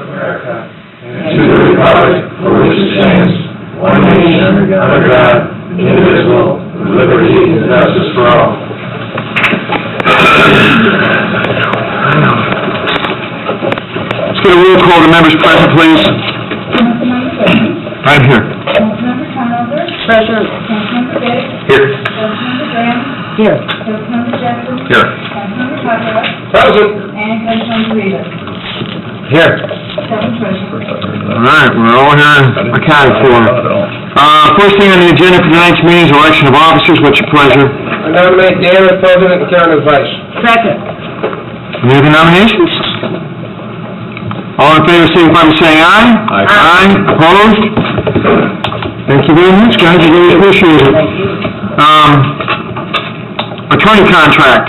of America, and to the republic for which it stands, one nation, under God, indivisible, with liberty and justice for all. Let's get a roll call. The members present, please. I'm here. Councilmember Conover? Present. Councilmember Day? Here. Councilmember Graham? Here. Councilmember Jackson? Here. Councilmember Papera? Present. And Councilmember Rivas. Here. 7 present. All right, we're all here accounted for. First thing on the agenda for tonight's meeting is election of officers. What's your pleasure? I nominate Dan as president and Karen as vice. Second. Any other nominations? All in favor, signify by saying aye. Aye. Opposed? Thank you very much, guys. I really appreciate it. Attorney contract.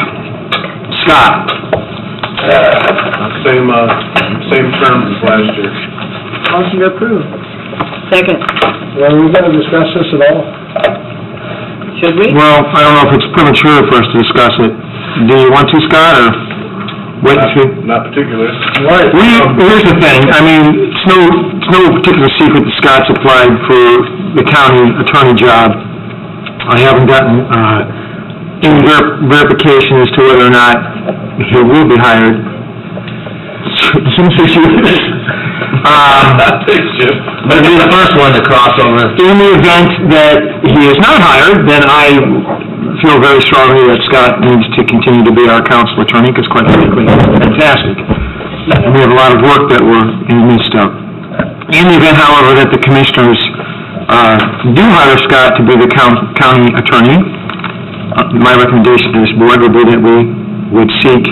Scott. Same terms as last year. Motion to approve. Second. Are we going to discuss this at all? Should we? Well, I don't know if it's premature for us to discuss it. Do you want to, Scott, or wait and see? Not particularly. Right. Here's the thing, I mean, it's no particular secret that Scott's applied for the county attorney job. I haven't gotten any verification as to whether or not he will be hired. But be the first one to cross over. In the event that he is not hired, then I feel very strongly that Scott needs to continue to be our council attorney, because quite frankly, he's fantastic. And we have a lot of work that we're in the midst of. In the event, however, that the commissioners do hire Scott to be the county attorney, my recommendation to this board would be that we would seek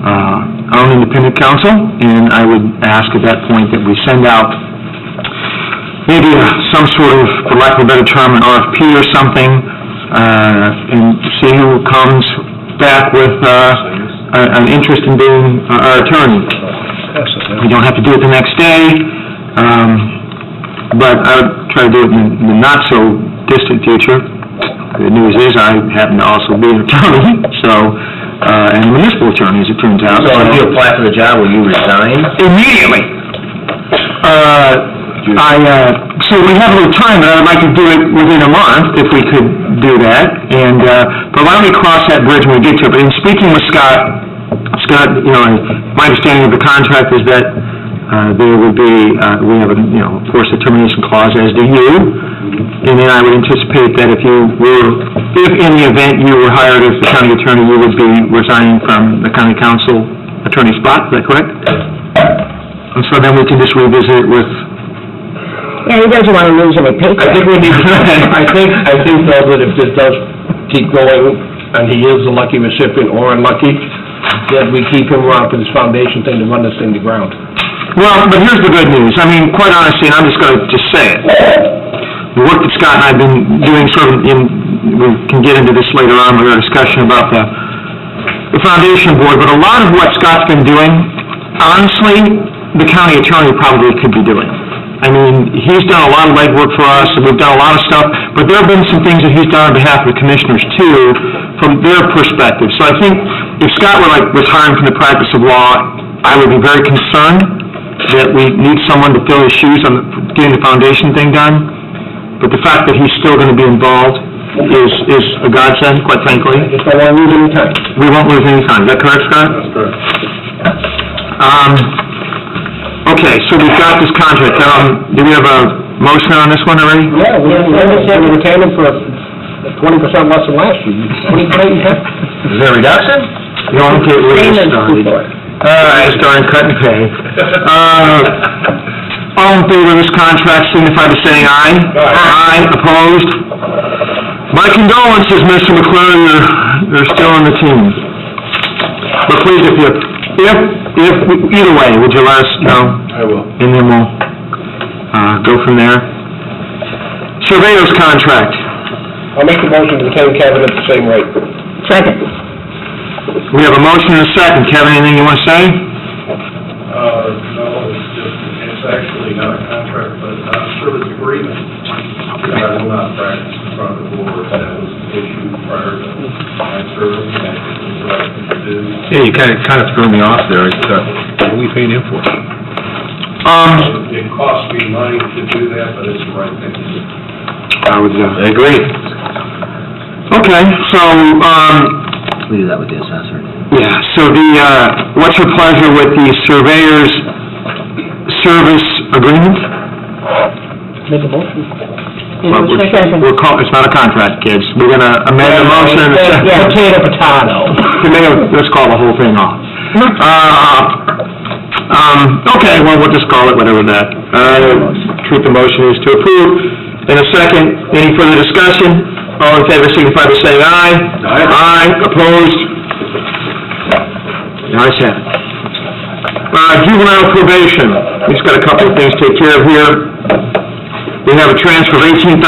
our own independent counsel, and I would ask at that point that we send out maybe some sort of, for lack of a better term, an RFP or something, and see who comes back with an interest in being our attorney. We don't have to do it the next day, but I would try to do it in the not-so-distant future. The news is I happen to also be an attorney, and a municipal attorney, as it turns out. So if you apply for the job, will you resign? Immediately. So we have a retirement. I'd like to do it within a month, if we could do that. And but why don't we cross that bridge when we get to it? But in speaking with Scott, you know, my understanding of the contract is that there would be, we have a, you know, of course, a termination clause, as do you. And then I would anticipate that if in the event you were hired as the county attorney, you would be resigning from the county council attorney spot. Is that correct? And so then we can just revisit it with. Yeah, he doesn't want to lose any paycheck. I think we need to, I think though that if this does keep going, and he is a lucky recipient or unlucky, that we keep him around for this foundation thing to run this thing to ground. Well, but here's the good news. I mean, quite honestly, and I'm just going to just say it. The work that Scott and I have been doing sort of we can get into this later on with our discussion about the foundation board, but a lot of what Scott's been doing, honestly, the county attorney probably could be doing. I mean, he's done a lot of legwork for us, and we've done a lot of stuff, but there have been some things that he's done on behalf of the commissioners, too, from their perspective. So I think if Scott were like retiring from the practice of law, I would be very concerned that we need someone to fill his shoes on getting the foundation thing done. But the fact that he's still going to be involved is a godsend, quite frankly. I just don't want to lose any time. We won't lose any time. Is that correct, Scott? That's correct. Okay, so we've got this contract. Do we have a motion on this one already? Yeah, we retained him for 20% less than last year. What do you think? Is there a reduction? You want to get rid of this started. All right, starting cut and pay. All in favor of this contract, signify by saying aye. Aye. Opposed? My condolences, Mr. McClure, you're still on the team. But please, if either way, would you let us know? I will. And then we'll go from there. Surveyor's contract. I'll make the motion to retain Kevin at the same rate. Second. We have a motion and a second. Kevin, anything you want to say? No, it's actually not a contract, but a service agreement. I will not practice in front of the board. That was issued prior to my service, and it was the right thing to do. Yeah, you kind of threw me off there. What are we paying him for? It costs me money to do that, but it's the right thing to do. I would, I agree. okay, so, We do that with the assessor. yeah, so what's your pleasure with the surveyor's service agreement? Make a motion. Well, it's not a contract, kids. We're gonna amend the motion and Yeah. Potato. let's call the whole thing off. Okay, well, we'll just call it whatever that. Treat the motion is to approve. In a second, any further discussion? All in favor, signify by saying aye. Aye, opposed? The ayes have it. Juvenile probation, we just got a couple of things to take care of here. We have a transfer of 18,000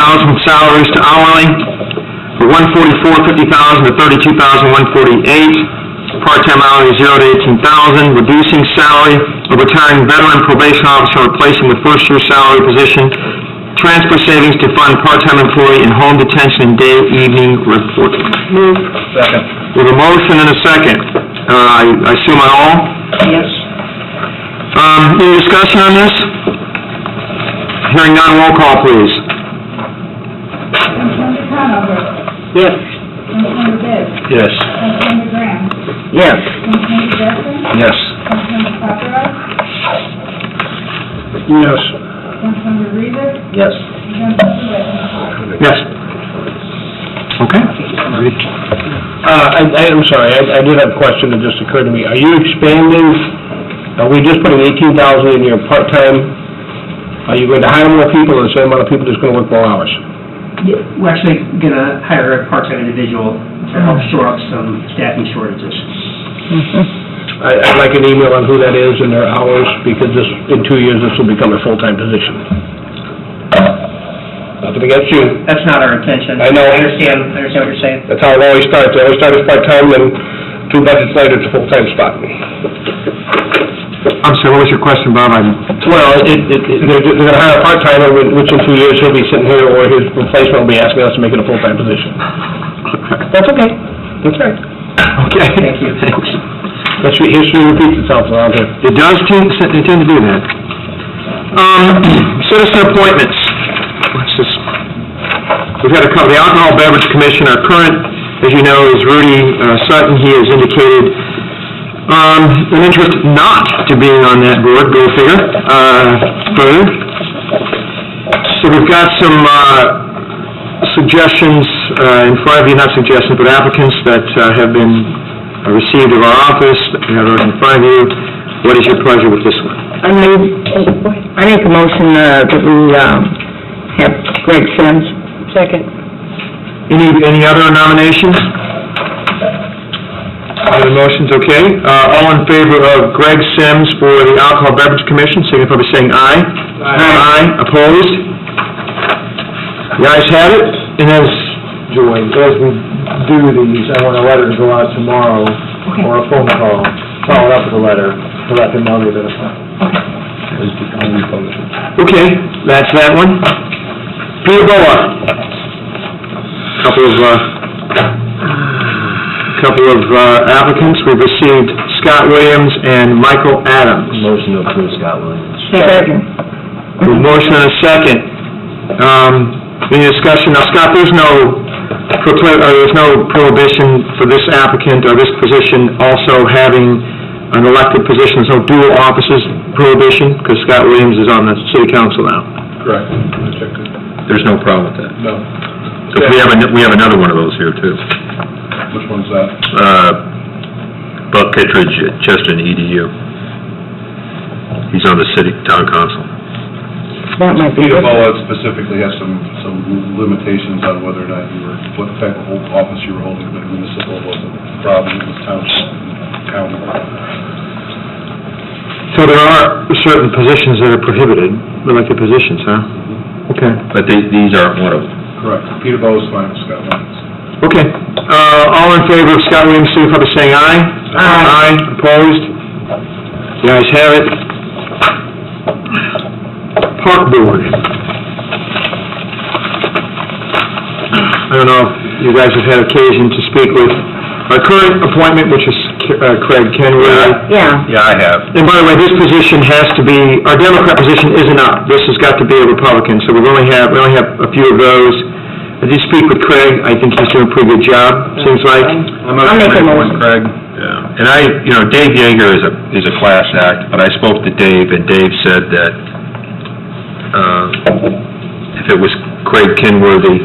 salaries to hourly, for 144,50,000 to 32,148. Part-time hourly 0 to 18,000, reducing salary of retiring veteran probation officer, replacing the first-year salary position. Transfer savings to fund part-time employee in home detention and day evening reporting. Move. Second. We have a motion and a second. I assume on all? Yes. Any discussion on this? Hearing none, roll call, please. Councilmember Conover? Yes. Councilmember Biz? Yes. Councilmember Graham? Yes. Councilmember Jessen? Yes. Councilmember Paparad? Yes. Councilmember Reavis? Yes. And Councilmember Whitman? Yes. Okay. I'm sorry, I did have a question that just occurred to me. Are you expanding, are we just putting 18,000 in your part-time? Are you going to hire more people, or the same amount of people just going to work more hours? Yeah, we're actually going to hire a part-time individual to help shore up some staffing shortages. I'd like an email on who that is and their hours, because this, in 2 years, this will become a full-time position. Nothing against you. That's not our intention. I know. I understand what you're saying. That's how it always starts. It always starts as part-time, then 2 budgets later, it's a full-time spot. I'm sorry, what was your question, Bob? Well, they're going to hire a part-timer, which in 2 years, he'll be sitting here, or his replacement will be asking us to make it a full-time position. That's okay. That's right. Okay. Thank you. Thanks. History repeats itself around here. It does tend to do that. Citizen appointments. What's this? We've had a couple, the Alcohol Beverage Commission, our current, as you know, is Rudy Sutton. He has indicated an interest not to being on that board, go figure, further. So we've got some suggestions in front of you, not suggestions, but applicants that have been received of our office, that we have in front of you. What is your pleasure with this one? I make a motion that we have Greg Sims. Second. Any other nominations? Any motions, okay. All in favor of Greg Sims for the Alcohol Beverage Commission, signify by saying aye. Aye. Opposed? The ayes have it. And as, Joy, as we do these, I want a letter to go out tomorrow, or a phone call, follow up with a letter, to let them know they've been appointed. Okay, that's that one. Peter Boa. Couple of applicants. We've received Scott Williams and Michael Adams. Motion to approve Scott Williams. Second. A motion and a second. Any discussion? Now, Scott, there's no prohibition for this applicant or this position also having an elected position. There's no dual offices prohibition, because Scott Williams is on the city council now. Correct. There's no problem with that. No. We have another one of those here, too. Which one's that? Buck Kittredge at Chester EDU. He's on the city town council. That might be Peter good. Boa specifically has some limitations on whether or not you were, what type of office you were holding, but municipal wasn't a problem, it was township, county. So there are certain positions that are prohibited, elected positions, huh? Okay. But these aren't one of them. Correct. Peter Boa's fine, Scott Williams. Okay. All in favor of Scott Williams, signify by saying aye. Aye. Opposed? The ayes have it. Park Board. I don't know if you guys have had occasion to speak with our current appointment, which is Craig Kenworthy. Yeah. Yeah, I have. And by the way, this position has to be, our Democrat position isn't up. This has got to be a Republican, so we only have a few of those. As you speak with Craig, I think he's doing a pretty good job, seems like. I'll make a motion. Craig. Yeah, and Dave Yeager is a class act, but I spoke to Dave, and Dave said that, if it was Craig Kenworthy,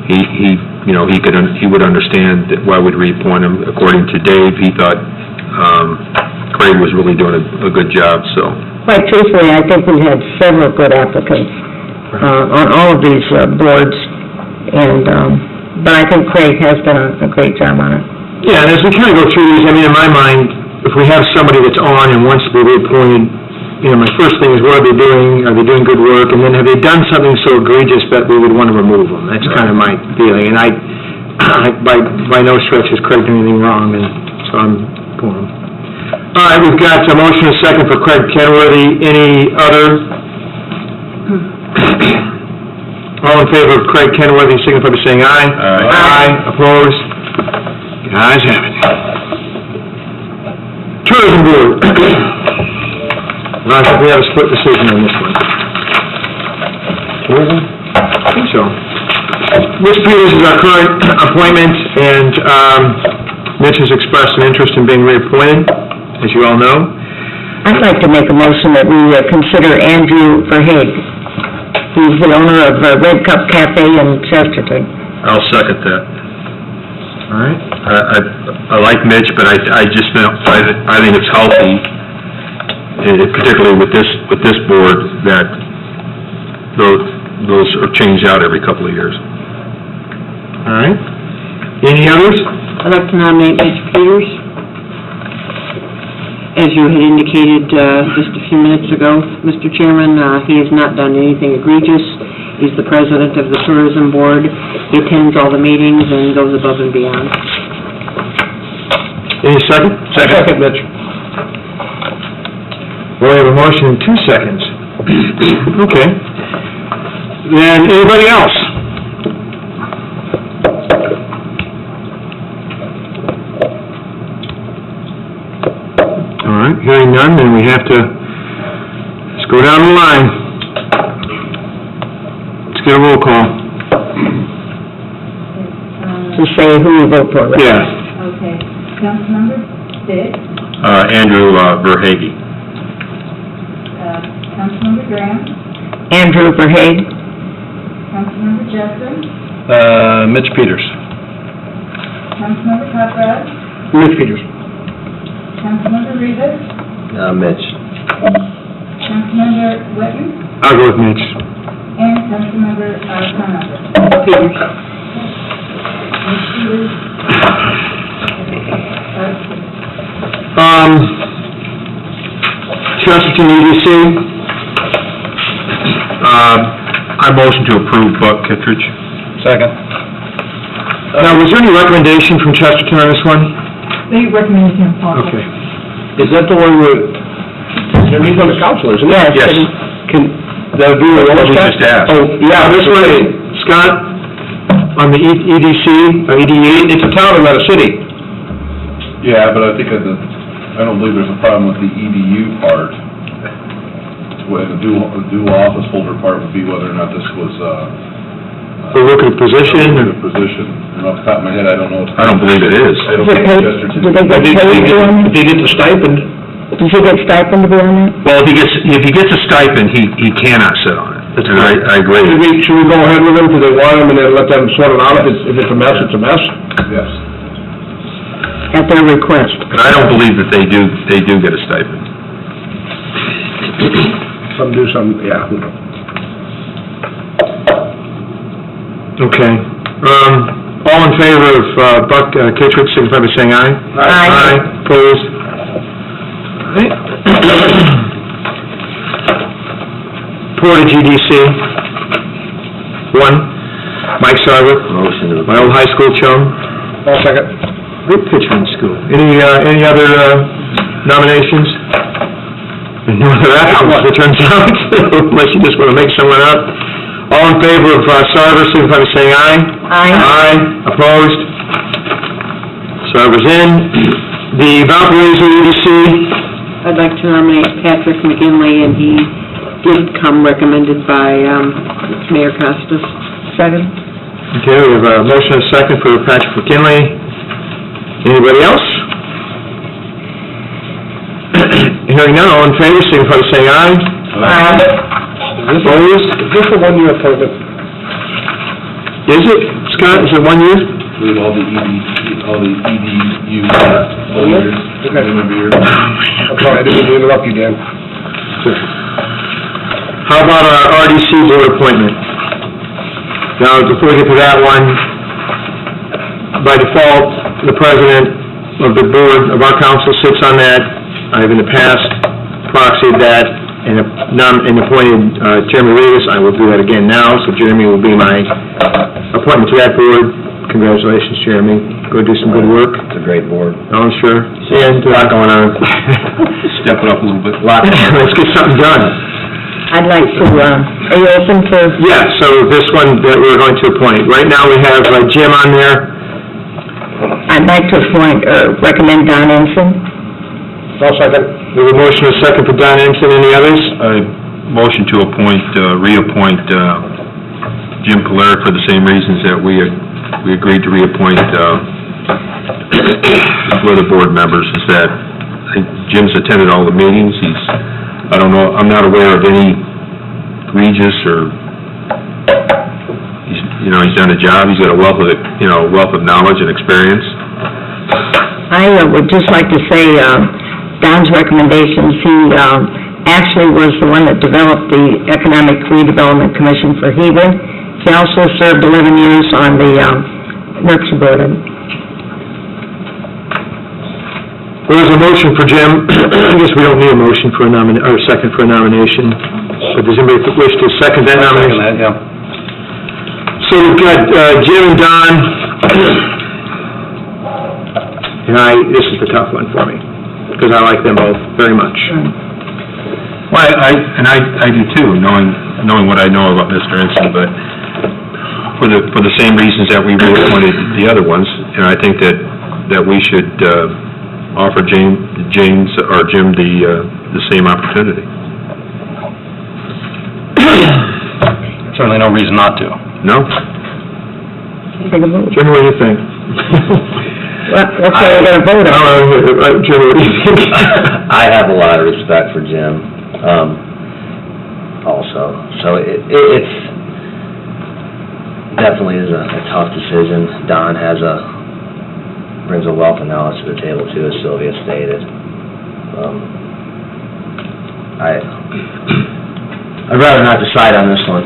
he would understand that why we'd reappoint him. According to Dave, he thought, Craig was really doing a good job, so. Quite truthfully, I think we've had several good applicants, on all of these, boards, and, but I think Craig has done a great job on it. Yeah, and as we kind of go through these, I mean, in my mind, if we have somebody that's on and wants to be reappointed, my first thing is, what are they doing? Are they doing good work? And then, have they done something so egregious that we would want to remove them? That's kind of my feeling, and by no stretch has Craig done anything wrong, and so I'm pulling him. All right, we've got a motion and a second for Craig Kenworthy. Any other? All in favor of Craig Kenworthy, signify by saying aye. Aye. Opposed? The ayes have it. Tourism Board. I think we have a split decision on this one. Tourism? I think so. Mitch Peters is our current appointment, and Mitch has expressed an interest in being reappointed, as you all know. I'd like to make a motion that we consider Andrew Verhaeg. He's the owner of Red Cup Cafe in Chesterton. I'll second that. All right. I like Mitch, but I just I think it's healthy, particularly with this board, that those are changed out every couple of years. All right. Any others? I'd like to nominate Mitch Peters. As you had indicated just a few minutes ago, Mr. Chairman, he has not done anything egregious. He's the president of the Tourism Board. He attends all the meetings and goes above and beyond. Any second? Second, Mitch. We have a motion in 2 seconds. Okay. Then, anybody else? All right, hearing none, then we have to, let's go down the line. Let's get a roll call. To say who we vote for, right? Yeah. Okay. Councilmember Stitt, Andrew Verhaeghe. Councilmember Graham, Andrew Verhaeg. Councilmember Jessup, Mitch Peters. Councilmember Paparad, Mitch Peters. Councilmember Rivas, Mitch. Councilmember Whitten, I'll go with Mitch. and Councilmember Conover. Peters. Ms. Peters. Chesterton EDC, I motion to approve Buck Kittredge. Second. now, was there any recommendation from Chesterton on this one? They recommended him for. Okay. Is that the one where, he's on the council, isn't he? Yes. Can, that be a roll What we call? just asked. Oh, yeah, This one, Scott, on the EDC, or EDA, It's a town and not a city. Yeah, but I think I don't believe there's a problem with the EDU part. Well, the dual office holder part would be whether or not this was, for working position, a position. And off the top of my head, I don't know. I don't believe it is. I don't think Chesterton. Did they get paid doing If it? they get the stipend, Did he get stipend to be on that? Well, if he gets a stipend, he cannot sit on it. And I agree. should we go ahead with them, because they want them, and then let them sort it out? If it's a mess, it's a mess. Yes. At their request. But I don't believe that they do get a stipend. Some do, some, yeah, who knows? okay. All in favor of Buck Kittredge, signify by saying aye. Aye. Opposed? All right. Portage EDC, 1, Mike Sarver, Motion to my old high school chum. All second. Good pitcher in school. Any other nominations? And no other applicants, it turns out, unless you just want to make someone up. All in favor of Sarver, signify by saying aye. Aye. Aye. Opposed? Sarver's in. The Valparaiso EDC, I'd like to nominate Patrick McGinley, and he did come recommended by Mayor Costas. Second? okay, we have a motion and a second for Patrick McKinley. Anybody else? Hearing none, all in favor, signify by saying aye. Opposed? Is this a one-year appointment? Is it, Scott, is it 1 year? We have all the EDU, all years, every year. I'm sorry, I didn't mean to interrupt you, Dan. How about our RDC board appointment? Now, before we get to that one, by default, the president of the board of our council sits on that. I've in the past proxied that and appointed Jeremy Rivas. I will do that again now, so Jeremy will be my appointment to that board. Congratulations, Jeremy. Go do some good work. It's a great board. Oh, I'm sure. And a lot going on. Step it up a little bit. Let's get something done. I'd like to, are you open for? Yeah, so this one that we're going to appoint. Right now, we have Jim on there. I'd like to appoint, recommend Don Ensign. I'll second. We have a motion and a second for Don Ensign. Any others? Motion to reappoint Jim Polaric for the same reasons that we agreed to reappoint two other board members, is that I think Jim's attended all the meetings. I'm not aware of any egregious or, he's done a job. He's got a wealth of knowledge and experience. I would just like to say, Don's recommendations, he actually was the one that developed the Economic Redevelopment Commission for Hebron. He also served 11 years on the NERC board. Well, there's a motion for Jim. I guess we don't need a motion for or a second for a nomination. But does anybody wish to second that nomination? So we've got Jim and Don. And this is the tough one for me, because I like them both very much. Well, I do too, knowing what I know about Mr. Ensign, but for the same reasons that we reappointed the other ones, and I think that we should offer Jim the same opportunity. Certainly no reason not to. No? Take a vote. Jim, what do you think? Well, that's what we're gonna vote on. Jim, what do you think? I have a lot of respect for Jim, also. So it's definitely is a tough decision. Don brings a wealth of knowledge to the table too, as Sylvia stated. I'd rather not decide on this one.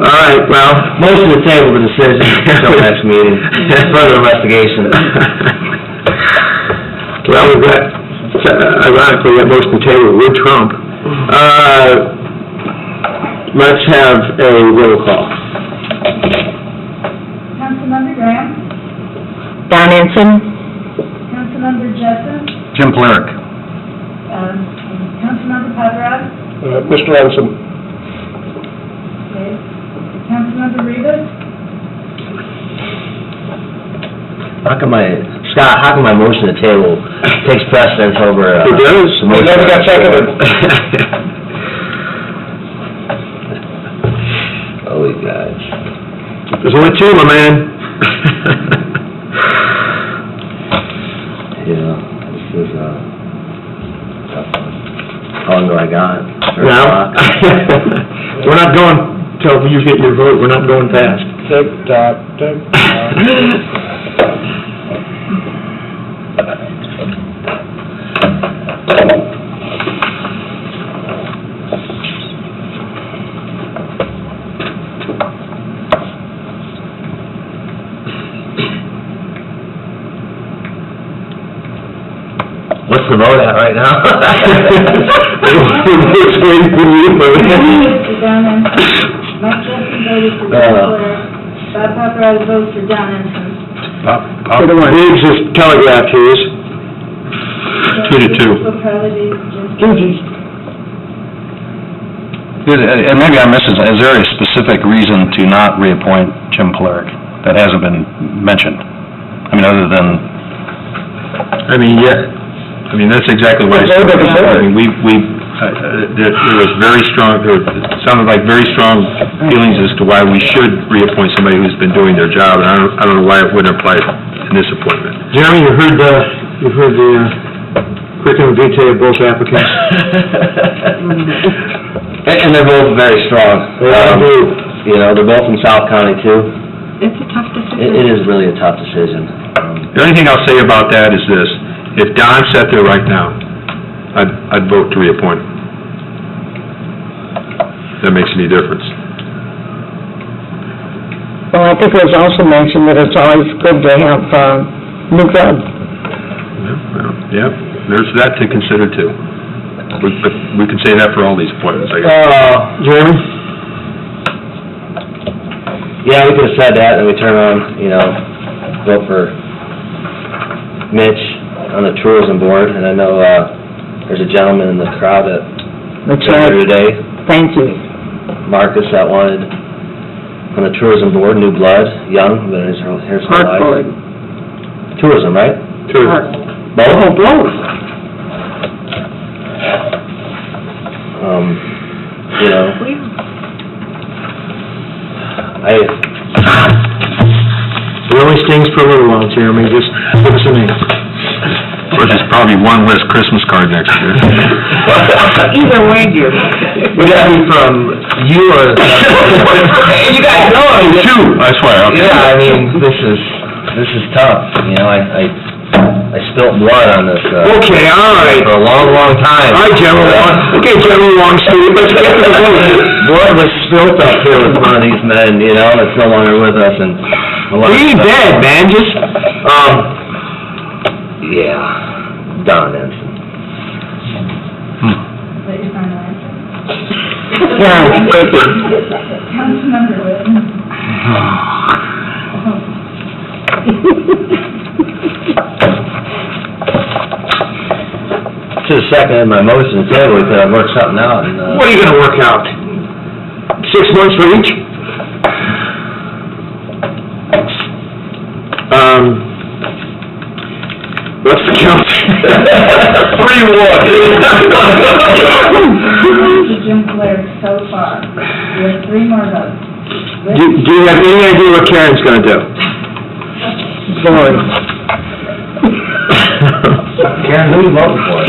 All right, well, Motion to table the decision until next meeting, further investigation. well, we've got, ironically, that motion to table would trump. Let's have a roll call. Councilmember Graham, Don Ensign? Councilmember Jessen, Jim Polaric. Councilmember Paparad, Mr. Ensign. okay. Councilmember Rivas, Scott, how come my motion to table takes precedence over, It does. the motion? Never got seconded. Oh, you guys. There's only two, my man. Yeah, this is, tough one. How long do I got? Now, we're not going till you get your vote, we're not going fast. Tick-tock, tick-tock. What's the vote at right now? It's waiting for you, but... Mr. Don Ensign, Mike Jessen voted for Jim Polaric, Bob Paparad votes for Don Ensign. Biggs is telegraphed his. 2-2. And maybe I missed it, is there a specific reason to not reappoint Jim Polaric that hasn't been mentioned? I mean, other than, that's exactly what I said. I mean, there was very strong, sounded like very strong feelings as to why we should reappoint somebody who's been doing their job, and I don't know why it wouldn't apply in this appointment. Jeremy, you've heard the curriculum vitae of both applicants. And they're both very strong. You know, they're both from South County, too. It's a tough decision. It is really a tough decision. The only thing I'll say about that is this: if Don sat there right now, I'd vote to reappoint him. If that makes any difference. Well, I think it was also mentioned that it's always good to have, new blood. Yeah, there's that to consider too. We can say that for all these appointments, I guess. Jeremy? Yeah, we could have said that, and we turn around, you know, vote for Mitch on the tourism board, and I know, there's a gentleman in the crowd that That's was right. here today, Thank you. Marcus, that wanted on the tourism board, new blood, young, but here's her life. Hard-board. Tourism, right? Both? Oh, both. You know, It only stings for a little while, Jeremy, just give us a name. Which is probably one less Christmas card next year. Either way, dear. would that be from you or? You guys know I mean, Two, I swear. Okay. Yeah, I mean, this is tough, you know, I spilt blood on this, Okay, all right. for a long, long time. All right, General Longstreet, let's get to the vote. Blood was spilt up here with one of these men, you know, that's no longer with us, and a lot of He ain't stuff- dead, man, just, Yeah, Don Ensign. Is that your final answer? Yeah, thank you. Councilmember Whitman? Should have seconded my motion to table, we could have worked something out, and, what are you gonna work out? 6 months for each? What's the count? 3-1. Jim Blair so far. You have 3 more votes. Do you have any idea what Karen's gonna do? Karen, who are you voting for?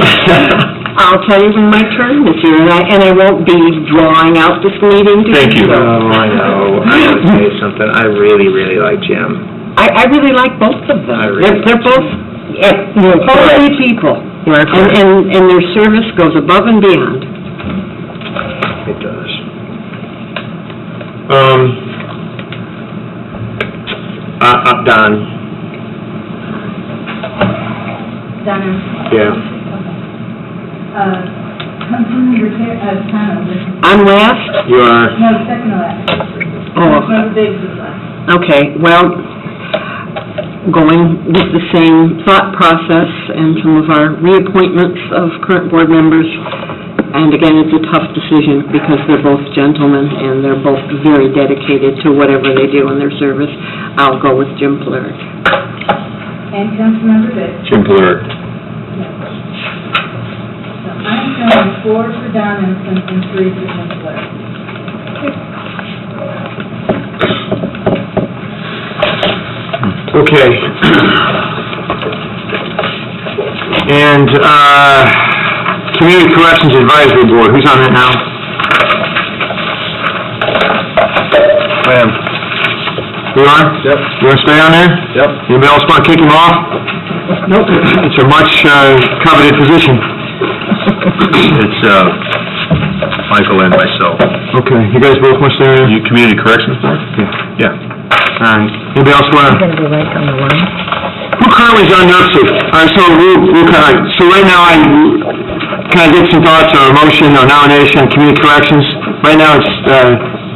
I'll tell you when my turn this year, and I won't be drawing out this meeting to Thank you. do so. I know. I gotta tell you something, I really, really like Jim. I really like both of them. I really They're both quality people, and their service goes above and beyond. It does. Don. Don Ensign? Yeah. Councilmember Conover? I'm last? You are. No, second to last. Oh. Councilmember Biggs is last. Okay, well, going with the same thought process and some of our reappointments of current board members, and again, it's a tough decision because they're both gentlemen and they're both very dedicated to whatever they do in their service. I'll go with Jim Polaric. And Councilmember Biggs? Jim Polaric. So I'm showing 4 for Don Ensign and 3 for Jim Blair. Okay. And, Community Corrections Advisory Board, who's on that now? I am. You are? Yep. You wanna stay on there? Yep. Anybody else wanna kick him off? Nope. It's a much, coveted position. It's, Michael and myself. Okay, you guys both wanna stay there? You Community Corrections Board? Okay. Yeah. All right. Anybody else wanna? I'm gonna be right on the line. Who currently is on NERC? All right, so we'll kind of, so right now can I get some thoughts or a motion or nomination on community corrections? Right now it's,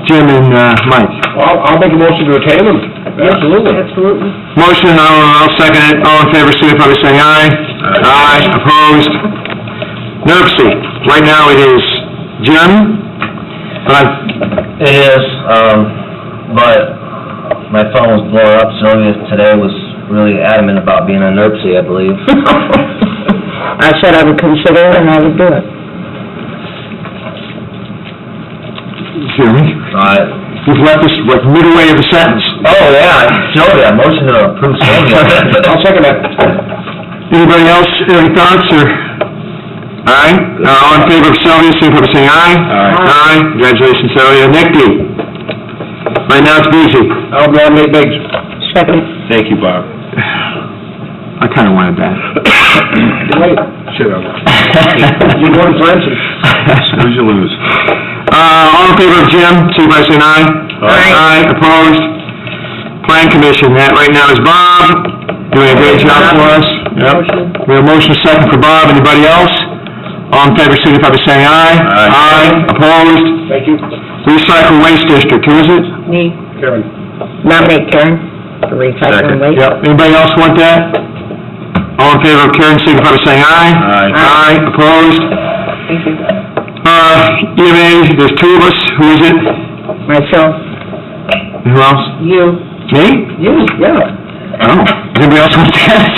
Jim and, Mike. I'll make a motion to retain him. Absolutely. Absolutely. Motion, I'll second it. All in favor, signify by saying aye. Aye. Opposed? NERC, right now it is Jim, but It is, but my phone was blowing up, so today was really adamant about being on NERC, I believe. I said I would consider it and I would do it. Jeremy? You've left us like midway of the sentence. Oh, yeah, Sylvia, motion to approve Sylvia. I'll second that. Anybody else, any thoughts, or? All right, all in favor of Sylvia, signify by saying aye. Aye. Congratulations, Sylvia. Nicky? Right now it's busy. I'll nominate Biggs. Second. Thank you, Bob. I kinda wanted that. Wait, sit down. You're going to Branson. Snooze, you lose. All in favor of Jim, signify by saying aye. Aye. Opposed? Plan Commission, that right now is Bob, doing a great job for us. Yep. We have a motion second for Bob, anybody else? All in favor, signify by saying aye. Aye. Opposed? Thank you. Recycle Waste District, who is it? Me. Karen. Nominate Karen for recycling waste. Yep. Anybody else want that? All in favor of Karen, signify by saying aye. Aye. Opposed? Thank you. EMA, there's two of us, who is it? Myself. Who else? You. Me? You, yeah. Oh, anybody else want that?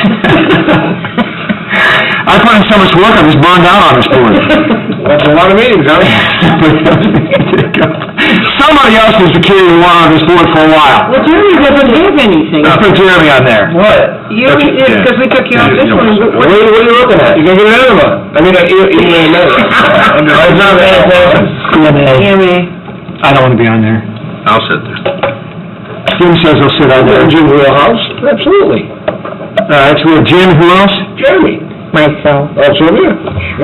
I put in so much work, I'm just burned out on this board. That's a lot of meetings, huh? Somebody else needs to carry the one on this board for a while. Well, Jeremy doesn't have anything. Let's put Jeremy on there. What? You, because we took you off this one. What are you looking at? You can get another one. I mean, another. It's not EMA. I don't want to be on there. I'll sit there. Jim says he'll sit on there. Engine wheelhouse, absolutely. That's where Jim, who else? Jeremy. Myself. Oh, Sylvia?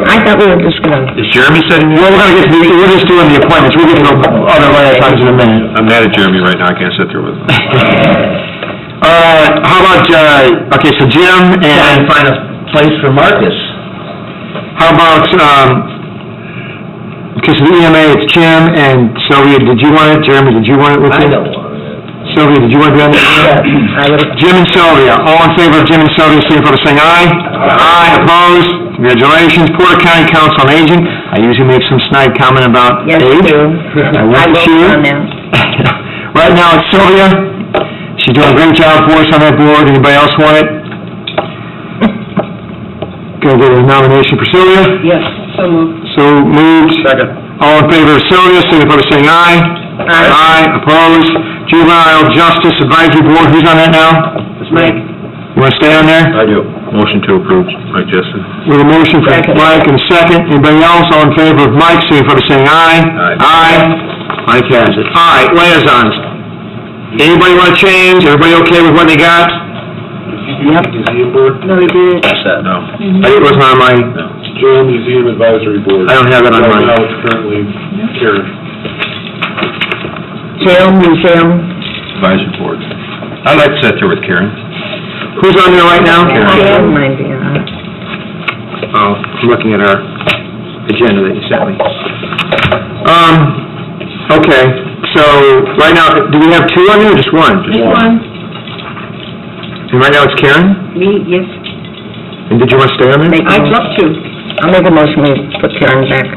I thought we were just gonna... Is Jeremy sitting Well, there? we're just doing the appointments, we'll get to other line items in a minute. I'm mad at Jeremy right now, I can't sit there with him. How about, okay, so Jim And and, find a place for Marcus. how about, because of the EMA, it's Jim and Sylvia, did you want it? Jeremy, did you want it with you? I don't want it. Sylvia, did you want to be on that? Jim and Sylvia, all in favor of Jim and Sylvia, signify by saying aye. Aye. Opposed? Congratulations. Porter County Council on Aging, I usually make some snide comment about Yes, you age. do. I won't I chew. vote on that. Right now, it's Sylvia. She's doing a great job for us on that board. Anybody else want it? Gonna get a nomination for Sylvia. Yes, so moved. So moved. Second. All in favor of Sylvia, signify by saying aye. Aye. Opposed? Juvenile Justice Advisory Board, who's on that now? It's Mike. You wanna stay on there? I do. Motion to approve, Mike Justin. With a motion from Mike and a second. Anybody else all in favor of Mike, signify by saying aye. Aye. Mike has it. All right, liaisons. Anybody want to change? Everybody okay with what they got? Museum Board, No, he did. No. It wasn't on my, Joe Museum Advisory Board. I don't have it on Right now, mine. it's currently Karen. Jail, museum. Advisory board. I'd like to sit there with Karen. Who's on there right now? I don't mind being on it. Oh, I'm looking at our agenda that you sent me. Okay, so right now, do we have two on there or just one? Just one. And right now it's Karen? Me, yes. And did you want to stay on there? I'd love to. I'll make a motion we put Karen back.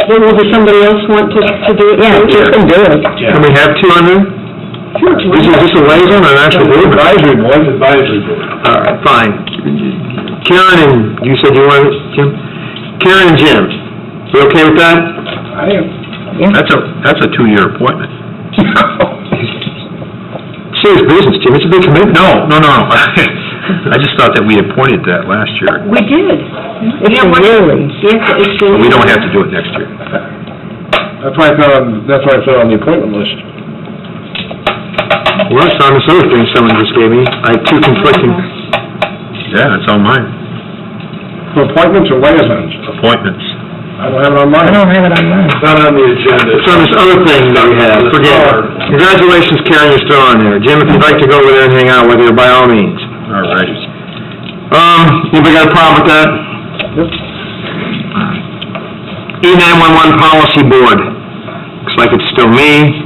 Well, does somebody else want to do it? Yeah, too? you can do it. Can we have two on there? Is this a liaison or an actual board? Advisory Board. Advisory Board. All right, fine. Karen and, you said you wanted, Jim? Karen and Jim, we okay with that? I am. That's a 2-year appointment. Serious business, Jim, it's a big commitment. No. I just thought that we appointed that last year. We did. It's Yeah, a what- yearly. Yes, it's a... We don't have to do it next year. That's why I put on the appointment list. Well, I saw this other thing someone just gave me, I had two conflicting. Yeah, it's on mine. For appointments or liaisons? Appointments. I don't have it on I mine. don't have it on mine. It's not on the agenda. It's on this other thing that we have, forget it. Congratulations, Karen, you're still on there. Jim, if you'd like to go over there and hang out with her, by all means. All right. Anybody got a problem with that? E911 Policy Board. Looks like it's still me.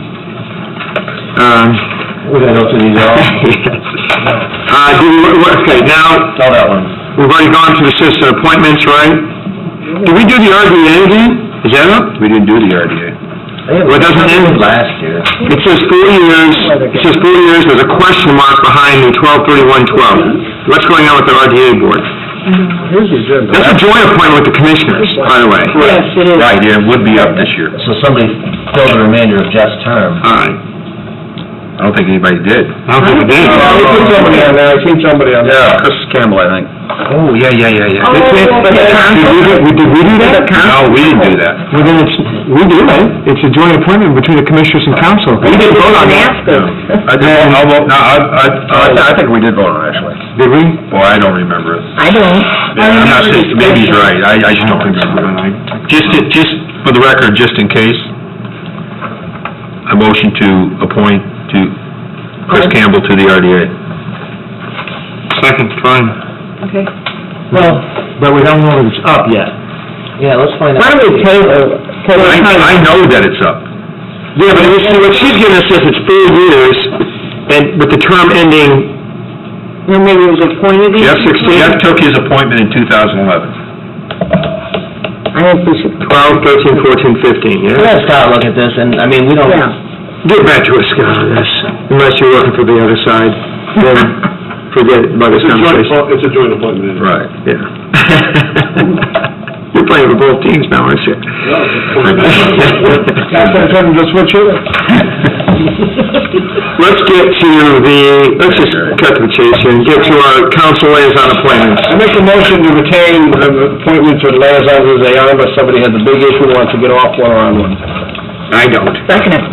What the hell's these all? Okay, now, Tell that one. we've already gone through the citizen appointments, right? Did we do the RDA again? Is that up? We didn't do the RDA. Well, it doesn't end. Last year. It says 4 years, there's a question mark behind the 12/31/12. What's going on with the RDA board? Here's the agenda. That's a joint appointment with the commissioners, by the way. Yes, it is. Right, yeah, it would be up this year. So somebody filled the remainder of Jeff's term. All right. I don't think anybody did. I don't think it did. I've seen somebody on there. Chris Campbell, I think. Oh, yeah. Did we do that? No, we didn't do that. Well, then we do it. It's a joint appointment between the commissioners and council. We didn't vote on that. I think we did vote on it, actually. Did we? Boy, I don't remember it. I don't. Yeah, I'm not saying, maybe he's right, I just don't remember it. Just for the record, just in case, I motion to appoint to Chris Campbell to the RDA. Second, fine. Okay. Well, but we don't know if it's up yet. Yeah, let's find out. Why don't we table? I know that it's up. Yeah, but what she's giving us is it's 4 years, and with the term ending Well, maybe it was appointed in... Jeff took his appointment in 2011. I think we should... 12, 13, 14, 15, yeah? Let's start looking at this, and, I mean, we don't... Yeah. Get back to us, Scott, on this, unless you're working for the other side, then forget about this conversation. It's a joint appointment. Right, yeah. You're playing for both teams now, aren't you? Just switch it. Let's just cut to the chase here and get to our council liaison appointments. I make a motion to retain appointments for the liaisons as they are, but somebody has a big issue, wants to get off one-on-one. I don't. Second it.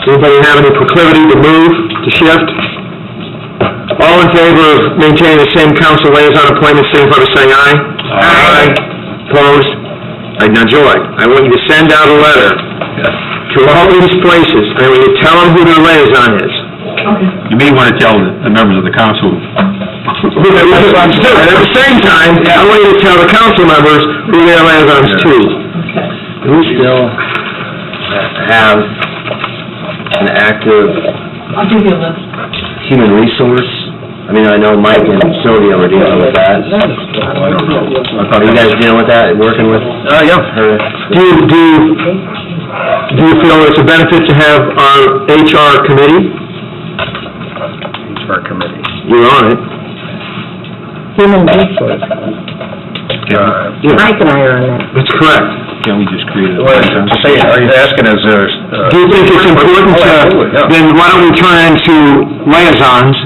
Anybody have any proclivity to move, to shift? All in favor of maintaining the same council liaison appointments, signify by saying aye. Aye. Opposed? All right, now, Joy, I want you to send out a letter to all these places, and I want you to tell them who their liaison is. You may want to tell the members of the council. And at the same time, I want you to tell the council members who their liaisons to. Do we still have an active human resource? I mean, I know Mike and Sylvia were dealing with that. Are you guys dealing with that, working with Yeah. her? Do you feel it's a benefit to have our HR committee? HR committee. You're on it. Human resource. Mike and I are on that. That's correct. Can't we just create a... Are you asking, is there... Do you think it's important to, then why don't we turn into liaisons?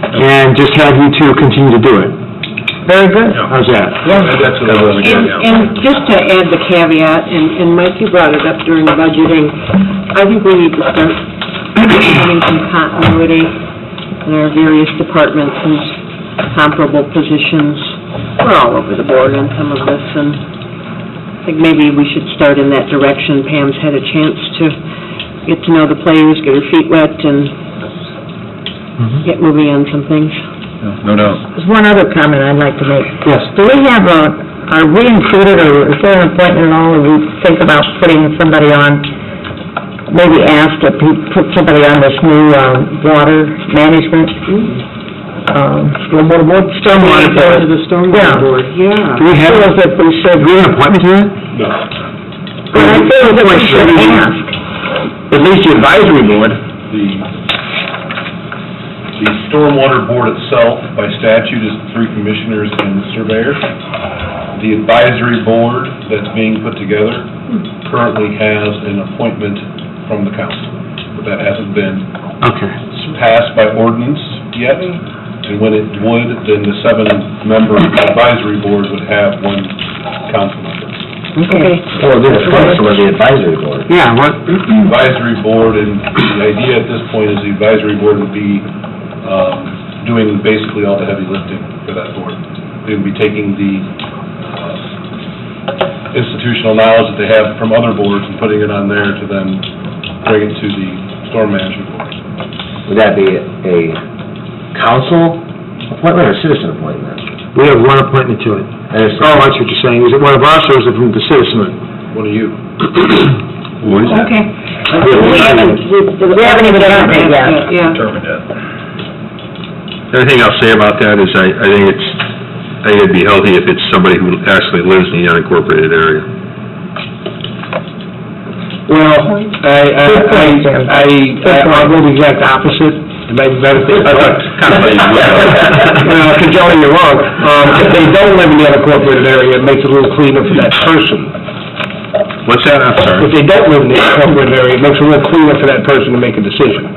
And just have you two continue to do it? Very good. How's that? That's what I was And just to add the caveat, and Mike, you brought it up during budgeting, I think we need to start having some continuity in our various departments and comparable positions. We're all over the board on some of this, and I think maybe we should start in that direction. Pam's had a chance to get to know the players, get her feet wet, and get moving on some things. No doubt. There's one other comment I'd like to make. Yes. Do we have are we included, or is there an appointment at all, or we think about putting somebody on, maybe ask to put somebody on this new, water management? Stormwater board? Stormwater board. The stormwater board, yeah. Do we have, Feels that we should. do we have an appointment to that? No. Well, I feel that we should ask. At least the advisory board. The stormwater board itself, by statute, is 3 commissioners and the surveyor. The advisory board that's being put together currently has an appointment from the council, but that hasn't been Okay. passed by ordinance yet. And when it would, then the 7-member advisory board would have 1 council member. Okay. Or the council or the advisory board? Yeah, what? Advisory board, and the idea at this point is the advisory board would be doing basically all the heavy lifting for that board. They would be taking the institutional knowledge that they have from other boards and putting it on there to then bring it to the storm management board. Would that be a council appointment or a citizen appointment? We have one appointment to it. Oh, that's what you're saying. Is it one of us, or is it from the citizen? What are you? What is that? Okay. We haven't even done that yet. Yeah. Determined that. The only thing I'll say about that is I think it'd be healthy if it's somebody who actually lives in the unincorporated area. Well, I'll go the exact opposite, it may be better. Well, to Joey, you're wrong. If they don't live in the unincorporated area, it makes it a little cleaner for that person. What's that, I'm sorry? If they don't live in the unincorporated area, it makes it a little cleaner for that person to make a decision.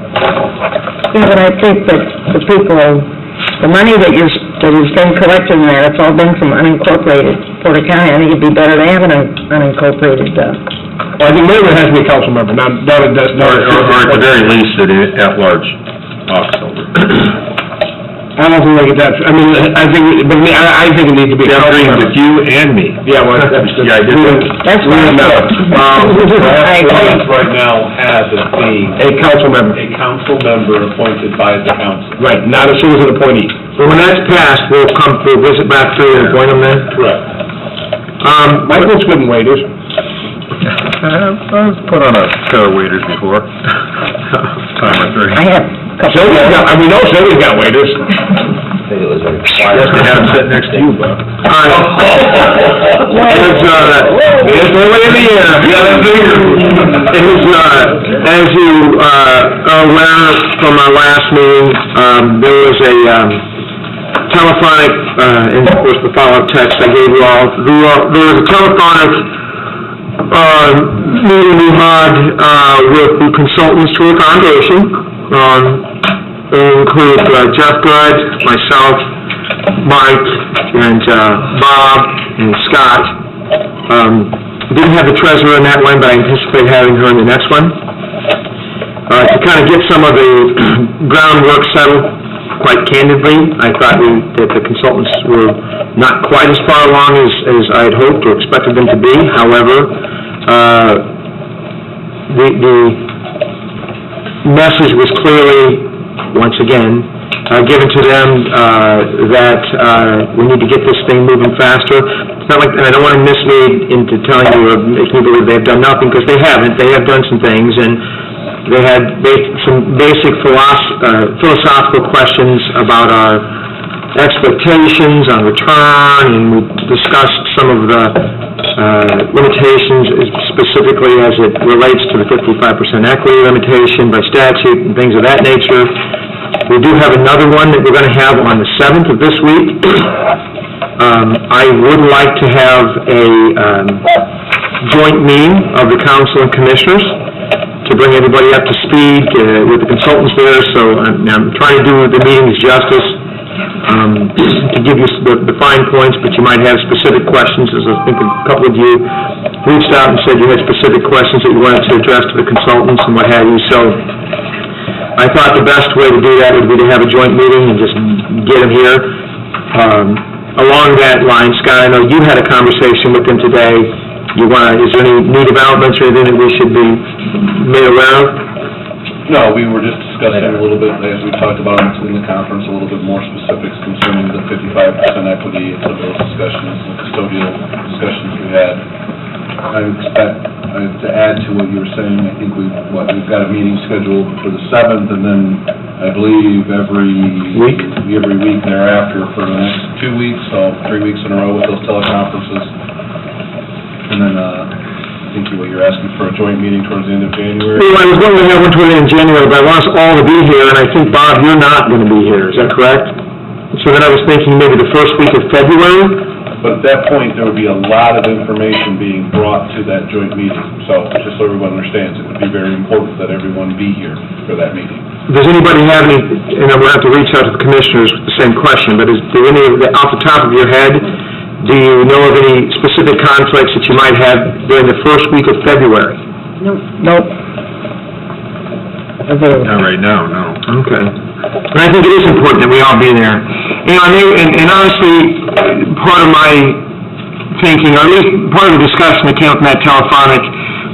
Yeah, but I think that the people, the money that is being collected in that, it's all been from unincorporated Porter County. I think it'd be better to have an unincorporated, Well, I think maybe it has to be a council member, not it does, Or at the very least, an at-large office holder. I don't think that, I mean, I think it needs to be a They're council agreeing member. with you and me. Yeah, well, that's... Yeah, I did that. that's fine. I agree. Ordinance right now has it being A council member, a council member appointed by the council. right, not a citizen appointee. But when that's passed, we'll visit back through and appoint them then? Correct. Michael's good in waiters. I was put on a pair of waiters before. Time or three. I have a couple. Sylvia's got, we know Sylvia's got waiters. I think it was a Yes, they have them sitting next to you, Bob. All right. It's early in the year. As you are aware from our last meeting, there was a telephonic, and of course the follow-up text I gave you all. There was a telephonic meeting we had with the consultants to the foundation. It included Jeff Good, myself, Mike, and Bob, and Scott. Didn't have the treasurer in that one, but I anticipate having her in the next one. To kind of get some of the groundwork settled, quite candidly, I thought that the consultants were not quite as far along as I had hoped or expected them to be. However, the message was clearly, once again, given to them that we need to get this thing moving faster. It's not like, and I don't want to mislead into telling you or make you believe they've done nothing, because they haven't. They have done some things, and they had some basic philosophical questions about our expectations on return, and we discussed some of the limitations specifically as it relates to the 55% equity limitation by statute and things of that nature. We do have another one that we're going to have on the 7th of this week. I would like to have a joint meeting of the council and commissioners to bring everybody up to speed with the consultants there, so I'm trying to do the meetings justice. To give you the fine points, but you might have specific questions, as I think a couple of you reached out and said you had specific questions that you wanted to address to the consultants and what have you. So I thought the best way to do that would be to have a joint meeting and just get them here. Along that line, Scott, I know you had a conversation with them today. Is there any new developments or anything that we should be made aware of? No, we were just discussing a little bit, as we talked about in the conference, a little bit more specifics concerning the 55% equity and some of those discussions, the custodial discussions we had. I expect, to add to what you were saying, I think we've got a meeting scheduled for the 7th, and then I believe every week thereafter for the next 2 weeks, so 3 weeks in a row with those teleconferences. And then, I think what you're asking for a joint meeting towards the end of January. Well, I was going to have one toward the end of January, but I want us all to be here, and I think, Bob, you're not going to be here, is that correct? So then I was thinking maybe the first week of February? But at that point, there would be a lot of information being brought to that joint meeting. So, just so everyone understands, it would be very important that everyone be here for that meeting. Does anybody have any, and I'm going to have to reach out to the commissioners with the same question, but is there any, off the top of your head, do you know of any specific conflicts that you might have during the first week of February? Nope. Not right now, no. Okay. And I think it is important that we all be there. You know, and honestly, part of my thinking, or at least part of the discussion that came from that telephonic,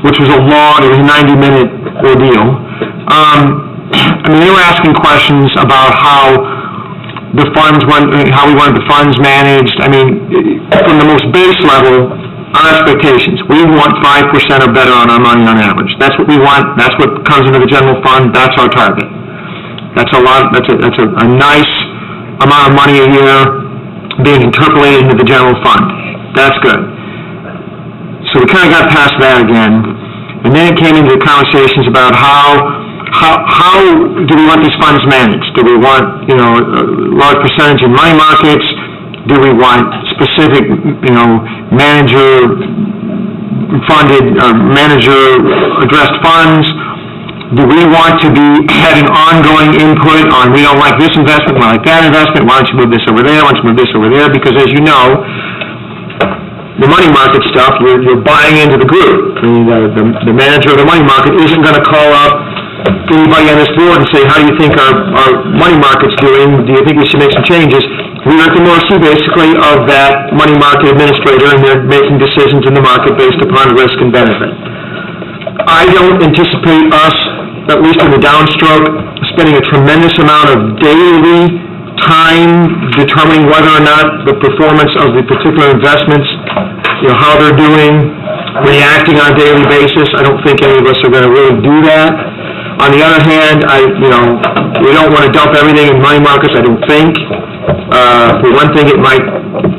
which was it was a 90-minute ordeal. I mean, they were asking questions about how we wanted the funds managed. I mean, from the most base level, our expectations, we want 5% or better on our money on average. That's what we want. That's what comes into the general fund. That's our target. That's a nice amount of money a year being interpolated into the general fund. That's good. So we kind of got past that again. And then it came into the conversations about how do we want these funds managed? Do we want, a large percentage in money markets? Do we want specific, manager-funded, manager-addressed funds? Do we want to be having ongoing input on, we don't like this investment, we like that investment, why don't you move this over there, why don't you move this over there? Because as you know, the money market stuff, you're buying into the group. I mean, the manager of the money market isn't gonna call up anybody on this board and say, how do you think our money market's doing? Do you think we should make some changes? We're at the mercy, basically, of that money market administrator, and they're making decisions in the market based upon risk and benefit. I don't anticipate us, at least in the downstroke, spending a tremendous amount of daily time determining whether or not the performance of the particular investments, how they're doing, reacting on a daily basis. I don't think any of us are gonna really do that. On the other hand, we don't wanna dump everything in money markets, I don't think. For one thing, it might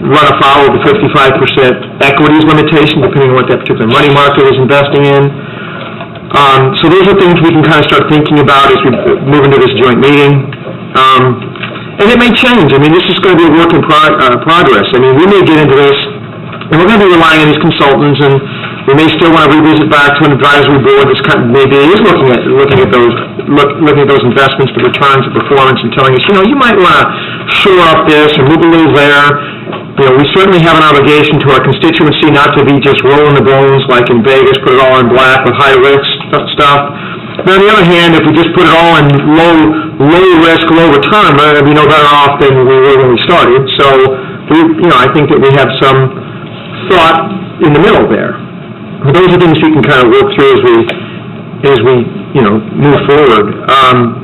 run afoul of the 55% equities limitation, depending on what that particular money market is investing in. So those are things we can kind of start thinking about as we move into this joint meeting. And it may change. I mean, this is going to be a work in progress. I mean, we may get into this, and we're going to be relying on these consultants, and we may still want to revisit back to an advisory board that's kind of maybe is looking at those investments, the returns, the performance, and telling us, you might want to shore up this or move a little there. We certainly have an obligation to our constituency not to be just rolling the bones like in Vegas, put it all in black with high risk stuff. But on the other hand, if we just put it all in low risk, low return, we'd be no better off than we were when we started. So, I think that we have some thought in the middle there. But those are things we can kind of work through as we move forward.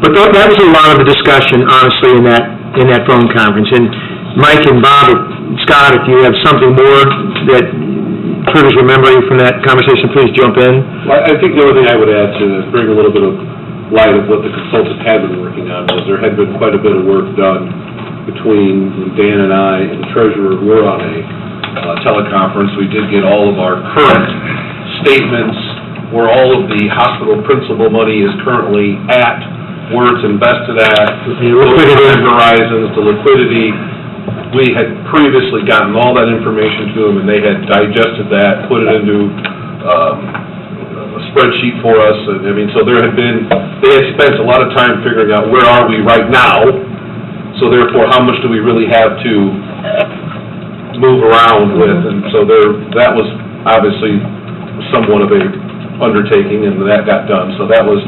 But that was a lot of the discussion, honestly, in that phone conference. And Mike and Bob, Scott, if you have something more that triggers your memory from that conversation, please jump in. Well, I think the only thing I would add to bring a little bit of light of what the consultant had been working on was there had been quite a bit of work done between Dan and I and the treasurer were on a teleconference. We did get all of our current statements where all of the hospital principal money is currently at, where it's invested at, the time horizons, the liquidity. We had previously gotten all that information to them, and they had digested that, put it into a spreadsheet for us. So they had spent a lot of time figuring out where are we right now, so therefore how much do we really have to move around with, and so that was obviously somewhat of a undertaking, and that got done. So that was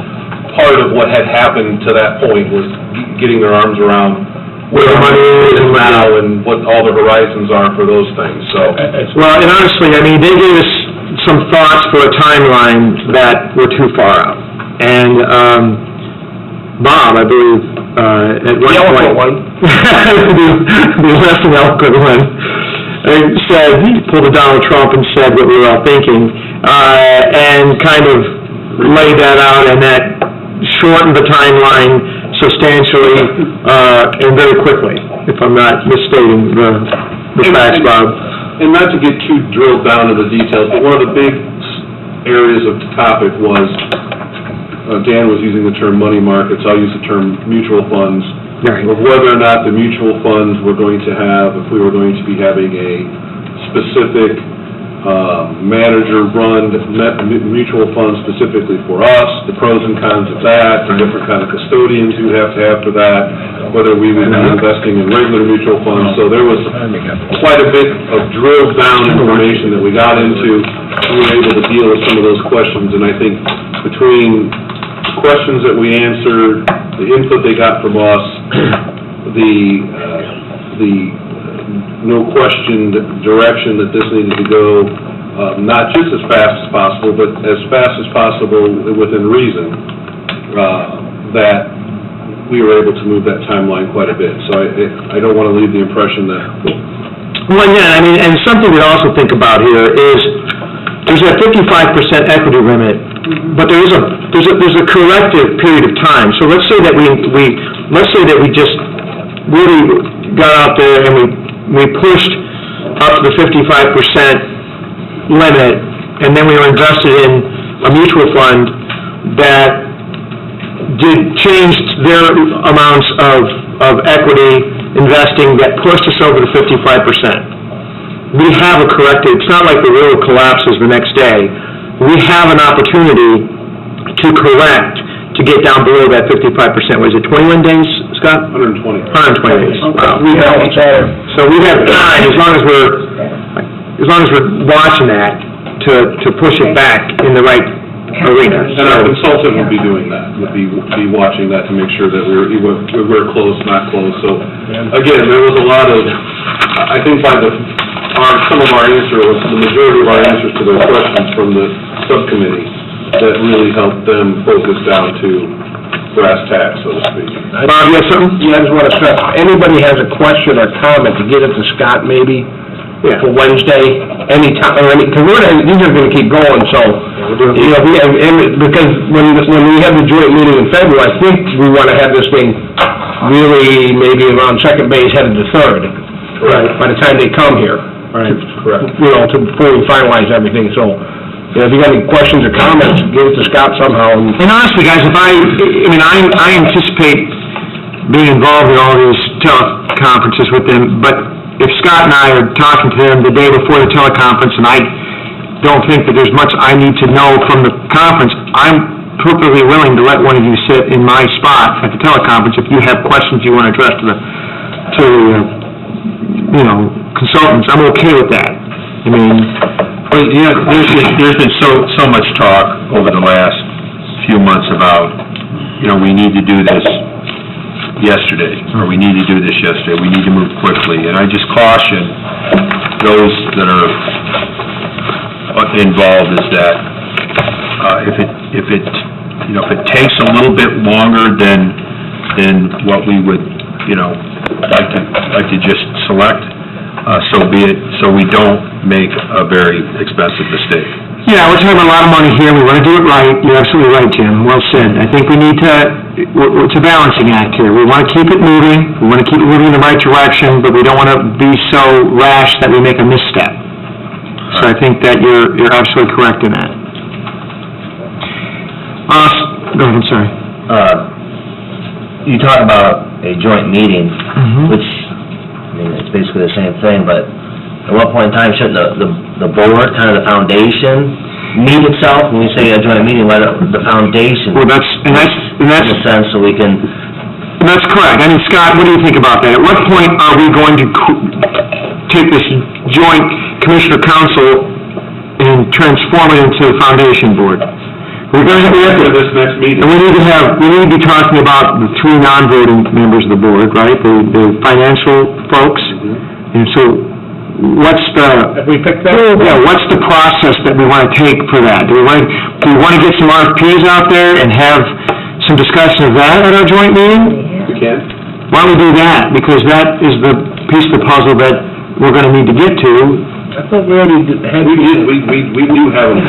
part of what had happened to that point, was getting their arms around where the money is now and what all the horizons are for those things, so. Well, and honestly, they gave us some thoughts for a timeline that were too far out. And, Bob, I believe, at one point... the less than eloquent one, he pulled a Donald Trump and said what we were all thinking, and kind of laid that out, and that shortened the timeline substantially, and very quickly, if I'm not misstating the facts, Bob. And not to get too drilled down into the details, but one of the big areas of the topic was, Dan was using the term money markets, I'll use the term mutual funds, of whether or not the mutual funds were going to have, if we were going to be having a specific manager-run mutual fund specifically for us, the pros and cons of that, the different kind of custodians you have to have for that, whether we would be investing in regular mutual funds. So there was quite a bit of drilled down information that we got into. We were able to deal with some of those questions, and I think between the questions that we answered, the input they got from us, the no question direction that this needed to go, not just as fast as possible, but as fast as possible within reason, that we were able to move that timeline quite a bit. So I don't want to leave the impression that... Well, yeah, and something to also think about here is there's a 55% equity limit, but there's a corrective period of time. So let's say that we just really got out there and we pushed up to the 55% limit, and then we were invested in a mutual fund that changed their amounts of equity investing that pushed us over to 55%. We have a corrected, it's not like the world collapses the next day. We have an opportunity to correct, to get down below that 55%. Was it 21 days, Scott? 120. 120 days. Wow. We have each other. So we have time, as long as we're watching that, to push it back in the right arena. And our consultant would be doing that, would be watching that to make sure that we're close, not close. So, again, there was a lot of, I think by some of our answers, the majority of our answers to their questions from the subcommittee, that really helped them focus down to brass tacks, so to speak. Bob, you have something? Yeah, I just want to stress, if anybody has a question or comment, to get it to Scott maybe, for Wednesday, anytime, or because these are going to keep going, so, you know, because when we have the joint meeting in February, I think we want to have this thing really maybe around second base, headed to third. Right. By the time they come here. Right, correct. You know, before we finalize everything, so, you know, if you got any questions or comments, give it to Scott somehow. And honestly, guys, I anticipate being involved in all these teleconferences with them, but if Scott and I are talking to them the day before the teleconference, and I don't think that there's much I need to know from the conference, I'm perfectly willing to let one of you sit in my spot at the teleconference if you have questions you want to address to the consultants. I'm okay with that. I mean, Well, yeah, there's been so much talk over the last few months about, you know, we need to do this yesterday, or we need to do this yesterday, we need to move quickly, and I just caution those that are involved is that, if it takes a little bit longer than what we would, you know, like to just select, so be it, so we don't make a very expensive mistake. yeah, we're talking about a lot of money here, we want to do it right. You're absolutely right, Jim, well said. I think we need to, it's a balancing act here. We want to keep it moving, we want to keep it moving in the right direction, but we don't want to be so rash that we make a misstep. So I think that you're absolutely correct in that. Go ahead, I'm sorry. You talk about a joint meeting, which, I mean, it's basically the same thing, but at what point in time shouldn't the board, kind of the foundation, meet itself? When we say a joint meeting, let the foundation... Well, that's... In a sense, so we can... That's correct. I mean, Scott, what do you think about that? At what point are we going to take this joint commissioner council and transform it into a foundation board? We're going to have For this next meeting. and we need to be talking about the three non-voting members of the board, right? The financial folks. And so, what's the... If we pick that? Yeah, what's the process that we want to take for that? Do we want to get some RFPs out there and have some discussion of that at our joint meeting? We can. Why don't we do that? Because that is the piece of the puzzle that we're going to need to get to. I thought we already had... We do have them.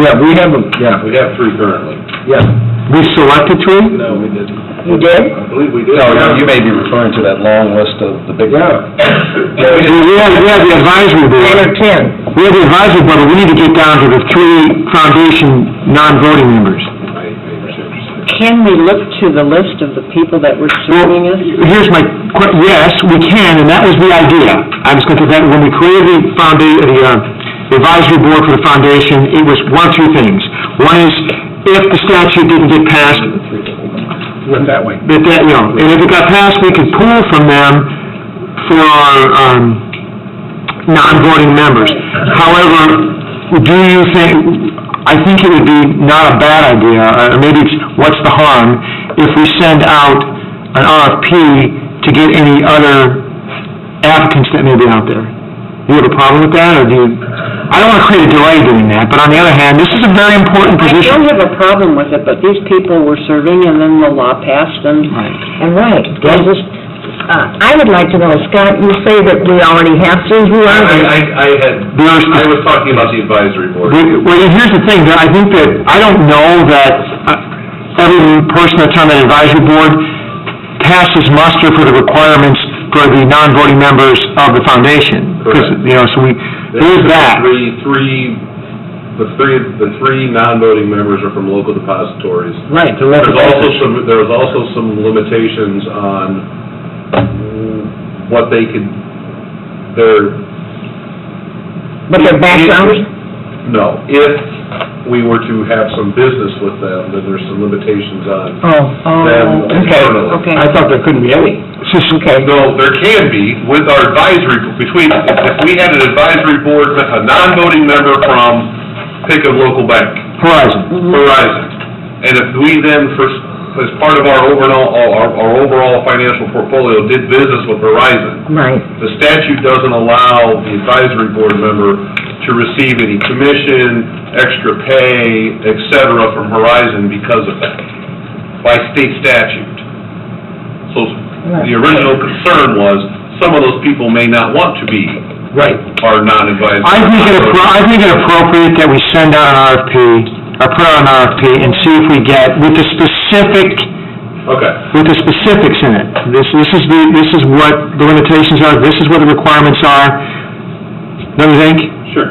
Yeah, we have them, yeah. We have three currently. Yeah. We selected three? No, we didn't. You did? I believe we did. No, you may be referring to that long list of the big... Yeah. We have the advisory board. 9 or 10. We have the advisory board, but we need to get down to the three foundation non-voting members. Can we look to the list of the people that were serving us? Here's my, yes, we can, and that was the idea. I was going to, when we created the advisory board for the foundation, it was one of two things. One is, if the statute didn't get passed, Went that way. and if it got passed, we could pull from them for our non-voting members. However, do you think, I think it would be not a bad idea, or maybe it's, what's the harm, if we send out an RFP to get any other applicants that may be out there? Do you have a problem with that, or do you, I don't want to create a delay doing that, but on the other hand, this is a very important I position. don't have a problem with it, but these people were serving, and then the law passed, and... And they'll just, I would like to know, Scott, you say that we already have three, who are they? I was talking about the advisory board. Well, here's the thing, I think that, I don't know that every person that's on that advisory board passes muster for the requirements for the non-voting members of the foundation. Because, so there's that. Three the three non-voting members are from local depositories. Right, the There was also some limitations on what they could, But their background? No, if we were to have some business with them, then there's some limitations on them internally. Okay. I thought there couldn't be any. Okay. No, there can be, with our advisory, if we had an advisory board, a non-voting member from, pick a local bank. Horizon. And if we then, as part of our overall financial portfolio, did business with Horizon, Right. the statute doesn't allow the advisory board member to receive any commission, extra pay, et cetera, from Horizon because of that, by state statute. So the original concern was, some of those people may not want to be our non-advisory. I think it appropriate that we send out an RFP, or put out an RFP, and see if we get, with the specifics in it. This is what the limitations are, this is what the requirements are. Don't you think? Sure.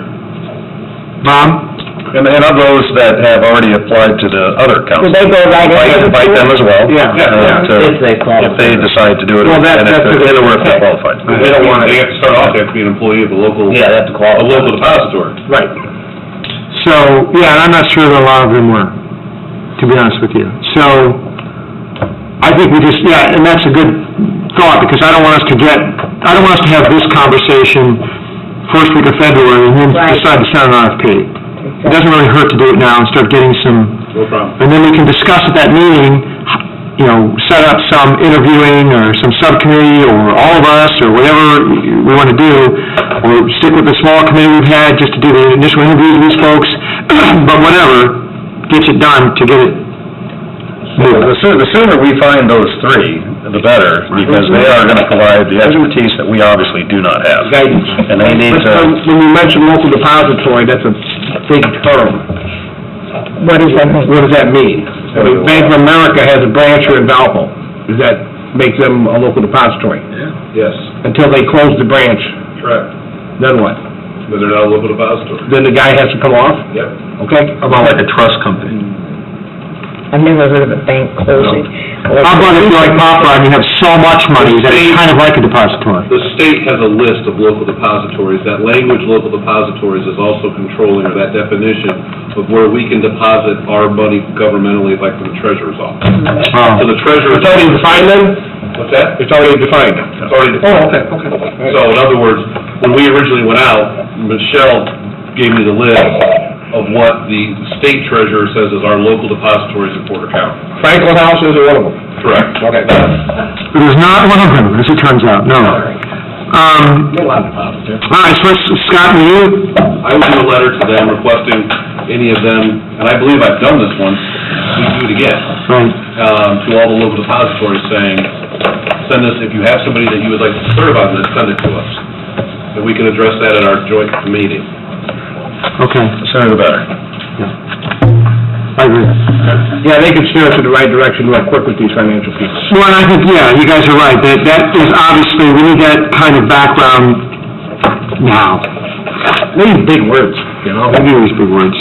Bob? And of those that have already applied to the other council. Do they go right in? Invite them as well. Yeah. If they qualify. If they decide to do it, Well, and that's if they're qualified. They don't want, they have to start off, they have to be an employee of a local. Yeah, they have to qualify. A local depository. Right. So, yeah, and I'm not sure that a lot of them were, to be honest with you. So, I think we just, and that's a good thought, because I don't want us to have this conversation first week of February and then Right. decide to send an RFP. It doesn't really hurt to do it now and start getting some, No problem. and then we can discuss at that meeting, set up some interviewing or some subcommittee, or all of us, or whatever we want to do, or stick with the small committee we've had just to do the initial interviews with these folks, but whatever, gets it done to get it moving. The sooner we find those three, the better, because they are going to provide the expertise that we obviously do not have. Guidance. And they need But to, when you mention local depository, that's a big term. What does that mean? What does that mean? I mean, Bank of America has a branch here in Valpo. Does that make them a local depository? Yes, Until they close the branch, correct. then what? But they're not a local depository. Then the guy has to come off? Yep. Okay? Like a trust company. I've never heard of a bank closing. How about if you're like Papa and you have so much money that it's kind of like a depository? The state has a list of local depositories. That language, local depositories, is also controlling, or that definition of where we can deposit our money governmentally, like from the treasurer's office. So the treasurer... It's already defined then? What's that? It's already defined? It's already defined. Oh, okay. So in other words, when we originally went out, Michelle gave me the list of what the state treasurer says is our local depositories in Porter County. Franklin House is one of them? Correct. Okay. It is not one of them, as it turns out, no. A lot of depositors. All right, so Scott, will you? I would do a letter to them requesting any of them, and I believe I've done this once, we do it again, Right. to all the local depositories saying, send us, if you have somebody that you would like to serve on this, send it to us. And we can address that at our joint meeting. Okay, the sooner the better. I agree. Yeah, they can steer us in the right direction real quick with these financial people. Well, and I think, you guys are right, that is obviously, we need that kind of background now. These big words, you know? I do these big words.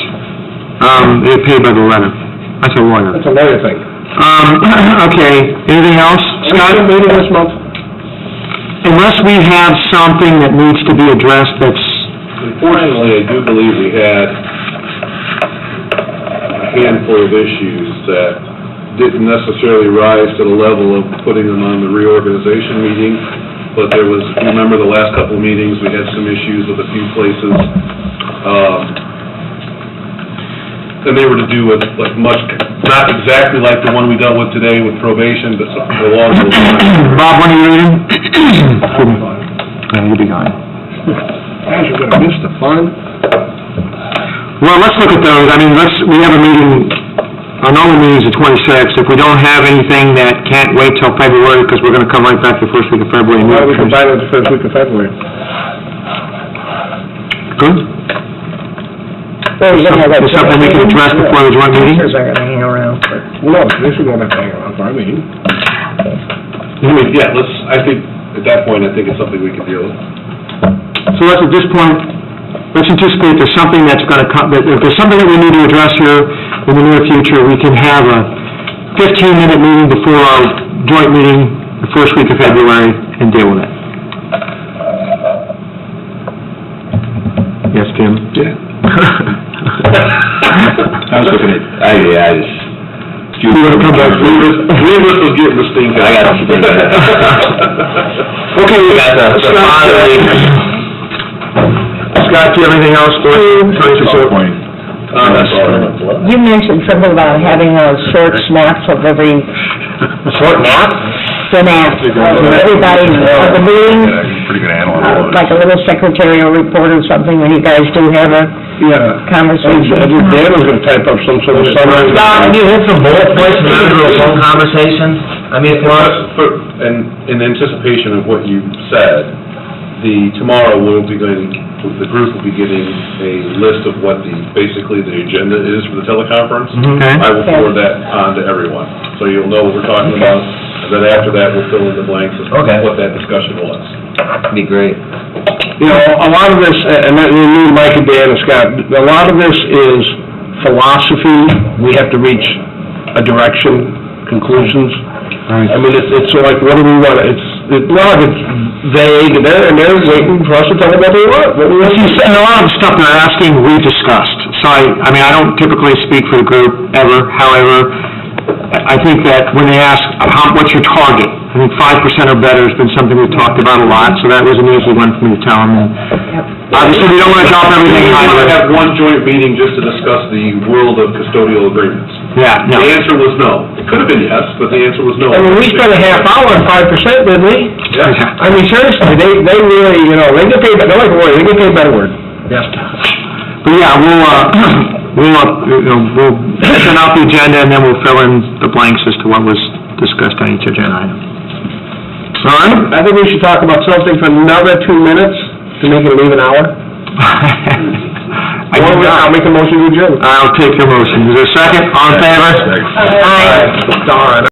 They're paid by the letter. That's a lawyer. That's a lawyer thing. Okay, anything else, Scott? Meeting this month? Unless we have something that needs to be addressed that's, Unfortunately, I do believe we had a handful of issues that didn't necessarily rise to the level of putting them on the reorganization meeting, but there was, if you remember the last couple of meetings, we had some issues with a few places. And they were to do with, like, not exactly like the one we dealt with today with probation, but along those lines. Bob, when are you reading? Yeah, you'll be gone. Guys, you're gonna miss the fun. Well, let's look at those. I mean, we have a meeting, our normal meeting's the 26th. If we don't have anything that can't wait till February, because we're gonna come right back the first week of February. Why don't we combine it with the first week of February? Good? So we're gonna have that Is something we can address before the joint meeting? Teachers are gonna hang around for... Well, no, this is gonna have to hang around for our meeting. Yeah, I think, at that point, I think it's something we can deal with. So let's, at this point, let's anticipate there's something that's gonna come, that if there's something that we need to address here in the near future, we can have a 15-minute meeting before our joint meeting, the first week of February, and deal with it. Yes, Tim? Yeah. I was looking at, I just... You wanna come back? Rivers was getting the stink. I got the stink. Okay, we got the Scott, do you have anything else for Point. You mentioned something about having short snaps of every... Short nap? Snaps, everybody, of the meeting, Pretty good analyst. like a little secretarial report or something, when you guys do have a conversation. I think Dan was gonna type up some sort of summary. Can you hit some bullet points and then do a phone conversation? I mean, if you want... And in anticipation of what you said, tomorrow we'll be the group will be getting a list of what basically the agenda is for the teleconference. Okay. I will forward that on to everyone, so you'll know what we're talking about, and then after that, we'll fill in the blanks of what that discussion was. Be great. You know, a lot of this, and that, you mean Mike and Dan and Scott, a lot of this is philosophy. We have to reach a direction, conclusions. I mean, it's like, what do we want? It's vague, and they're waiting for us to tell them what they want. And a lot of the stuff they're asking, we discussed. So I mean, I don't typically speak for the group ever, however, I think that when they ask, what's your target? I think 5% or better has been something we've talked about a lot, so that was an easy one for me to tell them. Obviously, we don't want to drop everything We high. want to have one joint meeting just to discuss the world of custodial agreements. Yeah, no. The answer was no. It could have been yes, but the answer was no. I mean, we spent a half hour on 5%, didn't we? Yeah. I mean, seriously, they really, you know, they get paid, they're like a word, they get paid by the word. Yes. But yeah, we'll send out the agenda, and then we'll fill in the blanks as to what was discussed on each agenda item. All right, I think we should talk about something for another 2 minutes to make it an even hour. I'll make a motion to adjourn. I'll take your motion. Is there a second? All in favor? Aye. Darn.